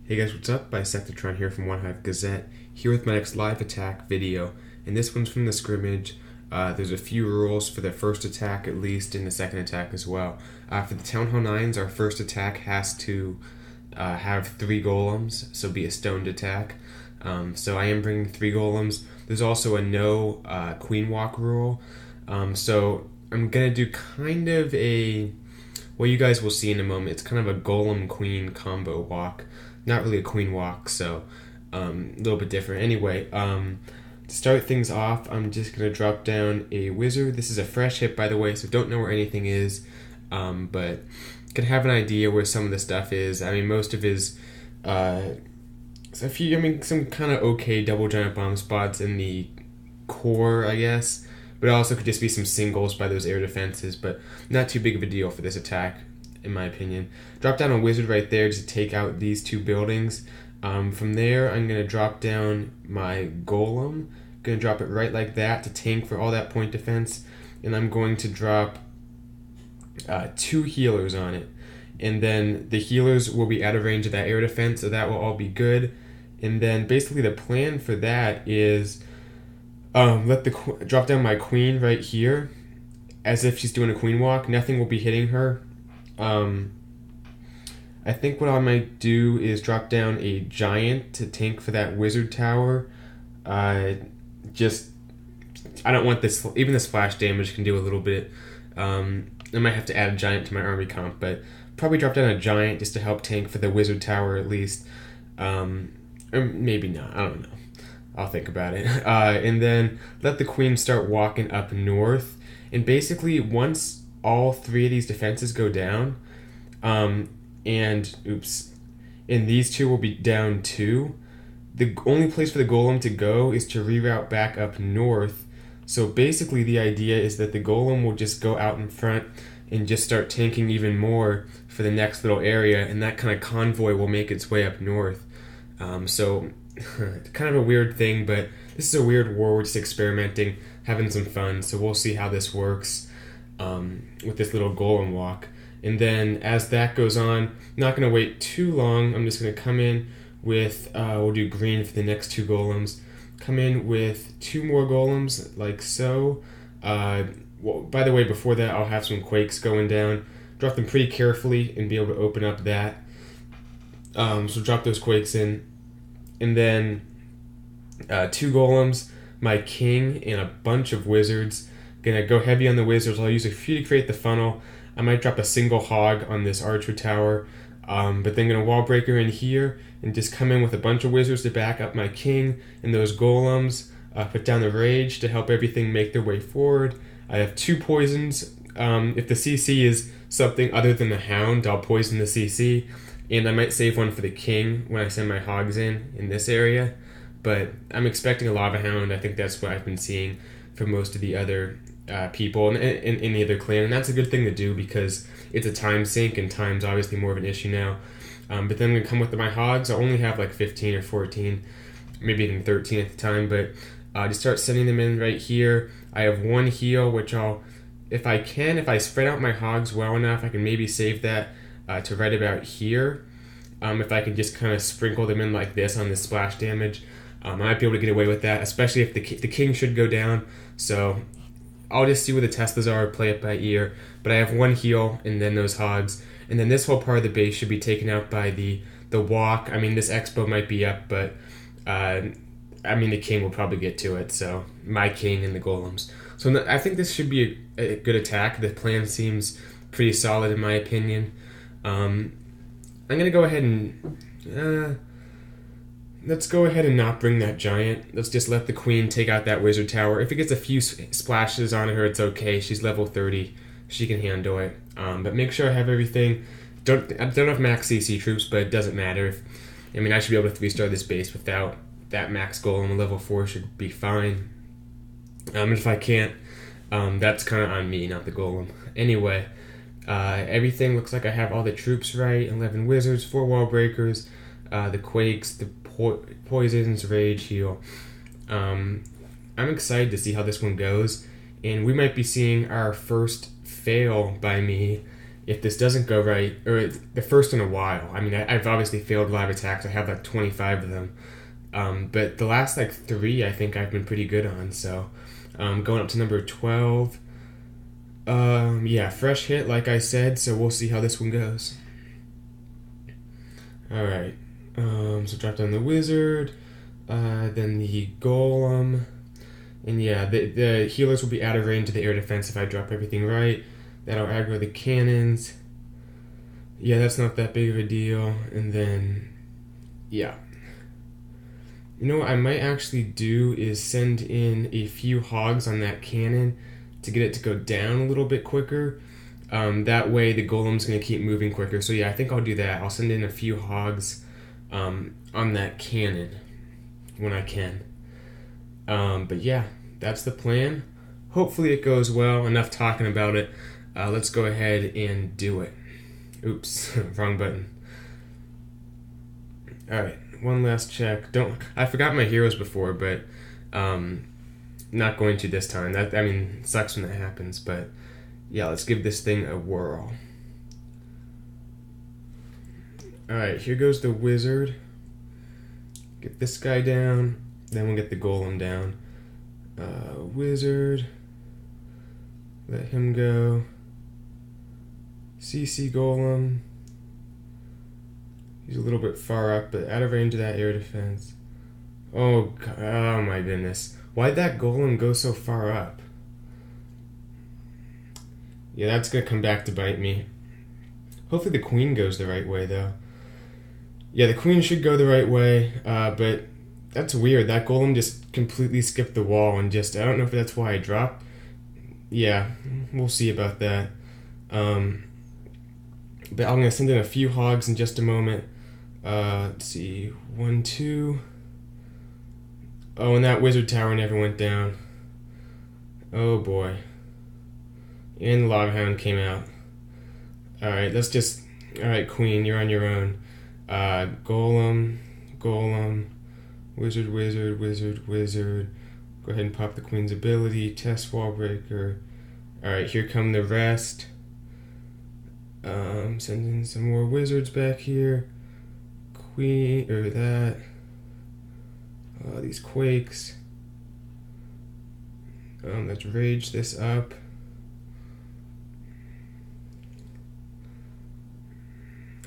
Hey guys, what's up? Bisectatron here from OneHive Gazette, here with my next live attack video, and this one's from the scrimmage. There's a few rules for the first attack at least, and the second attack as well. For the Town Hall 9s, our first attack has to have 3 golems, so be a stoned attack. So I am bringing 3 golems. There's also a no queen walk rule, so I'm going to do kind of a, well, you guys will see in a moment, it's kind of a golem queen combo walk. Not really a queen walk, so a little bit different. Anyway, to start things off, I'm just going to drop down a wizard. This is a fresh hit, by the way, so don't know where anything is, but can have an idea where some of the stuff is. I mean, most of his, some kind of okay double giant bomb spots in the core, I guess, but it also could just be some singles by those air defenses, but not too big of a deal for this attack, in my opinion. Drop down a wizard right there to take out these 2 buildings. From there, I'm going to drop down my golem. Going to drop it right like that to tank for all that point defense. And I'm going to drop 2 healers on it. And then the healers will be out of range of that air defense, so that will all be good. And then basically the plan for that is drop down my queen right here as if she's doing a queen walk. Nothing will be hitting her. I think what I might do is drop down a giant to tank for that wizard tower. I don't want this, even the splash damage can do a little bit. I might have to add a giant to my army comp, but probably drop down a giant just to help tank for the wizard tower at least. Or maybe not, I don't know. I'll think about it. And then let the queen start walking up north. And basically, once all 3 of these defenses go down, and these 2 will be down too. The only place for the golem to go is to reroute back up north. So basically the idea is that the golem will just go out in front and just start tanking even more for the next little area, and that kind of convoy will make its way up north. So kind of a weird thing, but this is a weird war. We're just experimenting, having some fun, so we'll see how this works with this little golem walk. And then as that goes on, not going to wait too long. I'm just going to come in with, we'll do green for the next 2 golems. Come in with 2 more golems, like so. Well, by the way, before that, I'll have some quakes going down. Drop them pretty carefully and be able to open up that. So drop those quakes in. And then 2 golems, my king, and a bunch of wizards. Gonna go heavy on the wizards. I'll use a few to create the funnel. I might drop a single hog on this archer tower, but then gonna wall breaker in here and just come in with a bunch of wizards to back up my king and those golems. Put down the rage to help everything make their way forward. I have 2 poisons. If the CC is something other than the hound, I'll poison the CC, and I might save one for the king when I send my hogs in this area. But I'm expecting a lava hound. I think that's what I've been seeing for most of the other people in any other clan, and that's a good thing to do because it's a time sink, and time's obviously more of an issue now. But then I'm gonna come with my hogs. I only have like 15 or 14, maybe even 13 at the time, but just start sending them in right here. I have 1 heal, which if I spread out my hogs well enough, I can maybe save that to right about here. If I can just kind of sprinkle them in like this on this splash damage, I might be able to get away with that, especially if the king should go down. So I'll just see where the Teslas are, play it by ear. But I have 1 heal and then those hogs. And then this whole part of the base should be taken out by the walk. I mean, this expo might be up, but the king will probably get to it. So my king and the golems. So I think this should be a good attack. The plan seems pretty solid in my opinion. I'm going to go ahead and let's go ahead and not bring that giant. Let's just let the queen take out that wizard tower. If it gets a few splashes on her, it's okay. She's level 30. She can handle it. But make sure I have everything. I don't have max CC troops, but it doesn't matter. I should be able to 3-star this base without that max golem. Level 4 should be fine. And if I can't, that's kind of on me, not the golem. Anyway, everything looks like I have all the troops right. 11 wizards, 4 wall breakers, the quakes, the poisons, rage, heal. I'm excited to see how this one goes, and we might be seeing our first fail by me if this doesn't go right, or the first in a while. I mean, I've obviously failed live attacks. I have like 25 of them. But the last like 3, I think I've been pretty good on. So going up to number 12. Yeah, fresh hit, like I said. So we'll see how this one goes. All right. So drop down the wizard, then the golem, and yeah, the healers will be out of range of the air defense if I drop everything right. That'll aggro the cannons. Yeah, that's not that big of a deal. And then, yeah. You know what I might actually do is send in a few hogs on that cannon to get it to go down a little bit quicker. That way the golem's going to keep moving quicker. So yeah, I think I'll do that. I'll send in a few hogs on that cannon when I can. But yeah, that's the plan. Hopefully it goes well. Enough talking about it. Let's go ahead and do it. Oops, wrong button. Alright, one last check. I forgot my heroes before, but not going to this time. That, I mean, sucks when that happens, but yeah, let's give this thing a whirl. Alright, here goes the wizard. Get this guy down, then we'll get the golem down. Wizard. Let him go. CC golem. He's a little bit far up, but out of range of that air defense. Oh, God, oh my goodness. Why'd that golem go so far up? Yeah, that's gonna come back to bite me. Hopefully the queen goes the right way, though. Yeah, the queen should go the right way, but that's weird. That golem just completely skipped the wall and just, I don't know if that's why I dropped. Yeah, we'll see about that. But I'm going to send in a few hogs in just a moment. Let's see, 1, 2. Oh, and that wizard tower never went down. Oh boy. And the lava hound came out. Alright, let's just... Alright, queen, you're on your own. Golem, wizard, wizard. Go ahead and pop the queen's ability. Test wall breaker. Alright, here come the rest. Sending some more wizards back here. Queen, or that. These quakes. Let's rage this up.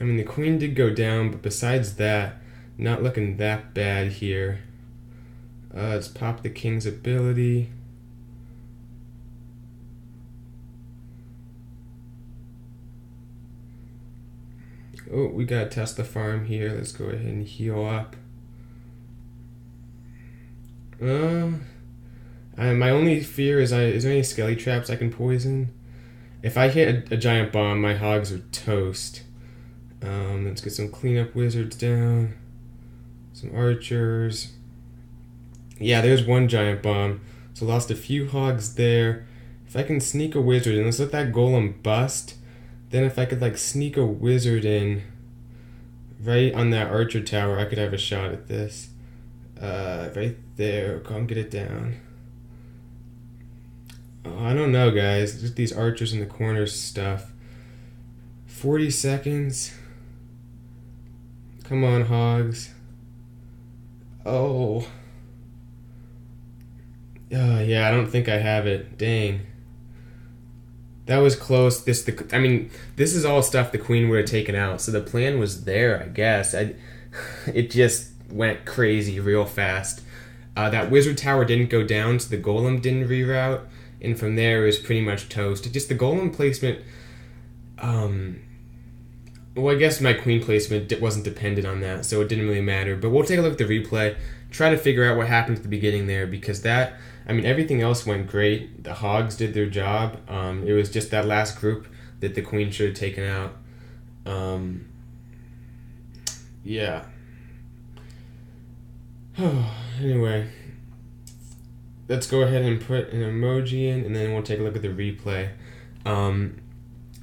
I mean, the queen did go down, but besides that, not looking that bad here. Let's pop the king's ability. Oh, we gotta test the farm here. Let's go ahead and heal up. My only fear is there any skelly traps I can poison? If I hit a giant bomb, my hogs are toast. Let's get some cleanup wizards down. Some archers. Yeah, there's one giant bomb. So lost a few hogs there. If I can sneak a wizard in, let's let that golem bust. Then if I could like sneak a wizard in right on that archer tower, I could have a shot at this. Right there. Come get it down. Oh, I don't know, guys. Just these archers in the corners stuff. 40 seconds. Come on, hogs. Oh. Yeah, I don't think I have it. Dang. That was close. This is all stuff the queen would have taken out. So the plan was there, I guess. It just went crazy real fast. That wizard tower didn't go down, so the golem didn't reroute. And from there, it was pretty much toast. Just the golem placement... Well, I guess my queen placement wasn't dependent on that, so it didn't really matter. But we'll take a look at the replay, try to figure out what happened at the beginning there, because everything else went great. The hogs did their job. It was just that last group that the queen should have taken out. Yeah. Anyway, let's go ahead and put an emoji in, and then we'll take a look at the replay.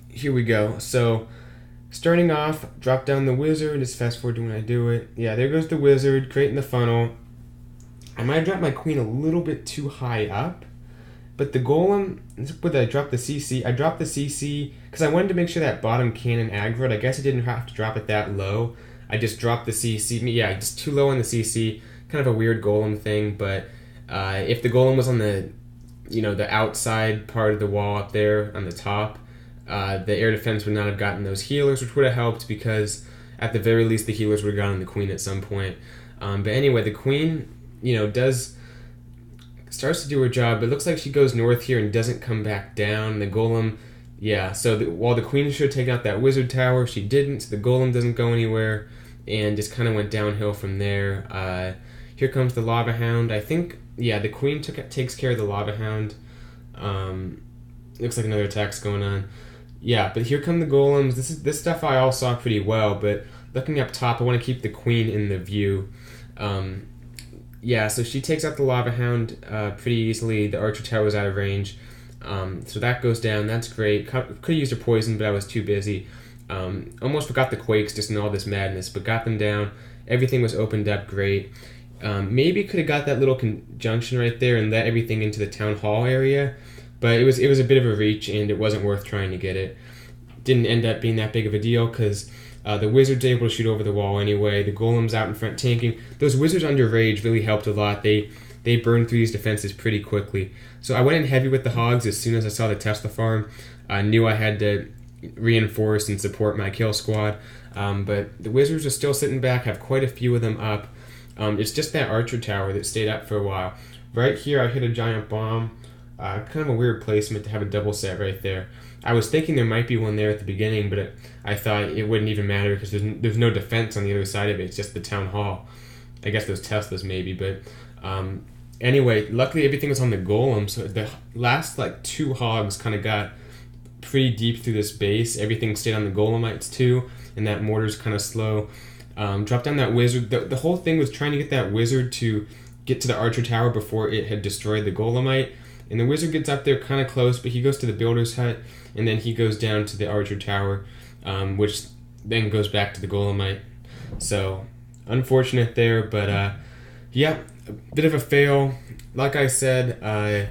Here we go. So... starting off, drop down the wizard, just fast forward to when I do it. Yeah, there goes the wizard, creating the funnel. I might have dropped my queen a little bit too high up, but the golem, I dropped the CC. I dropped the CC because I wanted to make sure that bottom cannon aggroed. I guess I didn't have to drop it that low. I just dropped the CC. Yeah, just too low on the CC. Kind of a weird golem thing, but if the golem was on the, the outside part of the wall up there on the top, the air defense would not have gotten those healers, which would have helped because at the very least the healers would have gotten the queen at some point. But anyway, the queen, starts to do her job. It looks like she goes north here and doesn't come back down. The golem, yeah, so while the queen should have taken out that wizard tower, she didn't. So the golem doesn't go anywhere and just kind of went downhill from there. Here comes the lava hound. I think, yeah, the queen takes care of the lava hound. Looks like another attack's going on. Yeah, but here come the golems. This stuff I all saw pretty well, but looking up top, I want to keep the queen in the view. Yeah, so she takes out the lava hound pretty easily. The archer tower was out of range. So that goes down. That's great. Could have used a poison, but I was too busy. Almost forgot the quakes just in all this madness, but got them down. Everything was opened up great. Maybe could have got that little conjunction right there and let everything into the town hall area, but it was a bit of a reach and it wasn't worth trying to get it. Didn't end up being that big of a deal because the wizard's able to shoot over the wall anyway. The golem's out in front tanking. Those wizards under rage really helped a lot. They burned through these defenses pretty quickly. So I went in heavy with the hogs as soon as I saw the Tesla farm. I knew I had to reinforce and support my kill squad. But the wizards are still sitting back, have quite a few of them up. It's just that archer tower that stayed up for a while. Right here I hit a giant bomb. Kind of a weird placement to have a double set right there. I was thinking there might be one there at the beginning, but I thought it wouldn't even matter because there's no defense on the other side of it. It's just the town hall. I guess those Teslas maybe, but anyway, luckily everything was on the golem, so the last two hogs kind of got pretty deep through this base. Everything stayed on the golemites too, and that mortar's kind of slow. Dropped down that wizard. The whole thing was trying to get that wizard to get to the archer tower before it had destroyed the golemite. And the wizard gets up there kind of close, but he goes to the builder's hut, and then he goes down to the archer tower, which then goes back to the golemite. So, unfortunate there, but yeah, a bit of a fail. Like I said,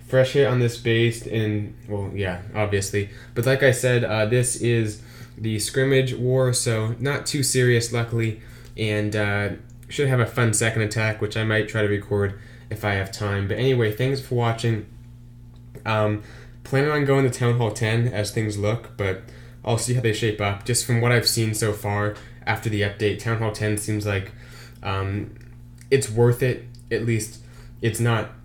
fresh hit on this base, and, well, yeah, obviously. But like I said, this is the scrimmage war, so not too serious, luckily, and should have a fun second attack, which I might try to record if I have time. But anyway, thanks for watching. Planning on going to Town Hall 10 as things look, but I'll see how they shape up. Just from what I've seen so far after the update, Town Hall 10 seems like it's worth it. At least it's not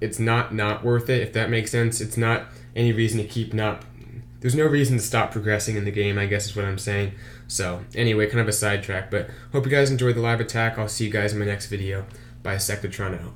worth it, if that makes sense. It's not any reason to keep there's no reason to stop progressing in the game, I guess is what I'm saying. So anyway, kind of a sidetrack, but hope you guys enjoyed the live attack. I'll see you guys in my next video. Bye, Sector Toronto.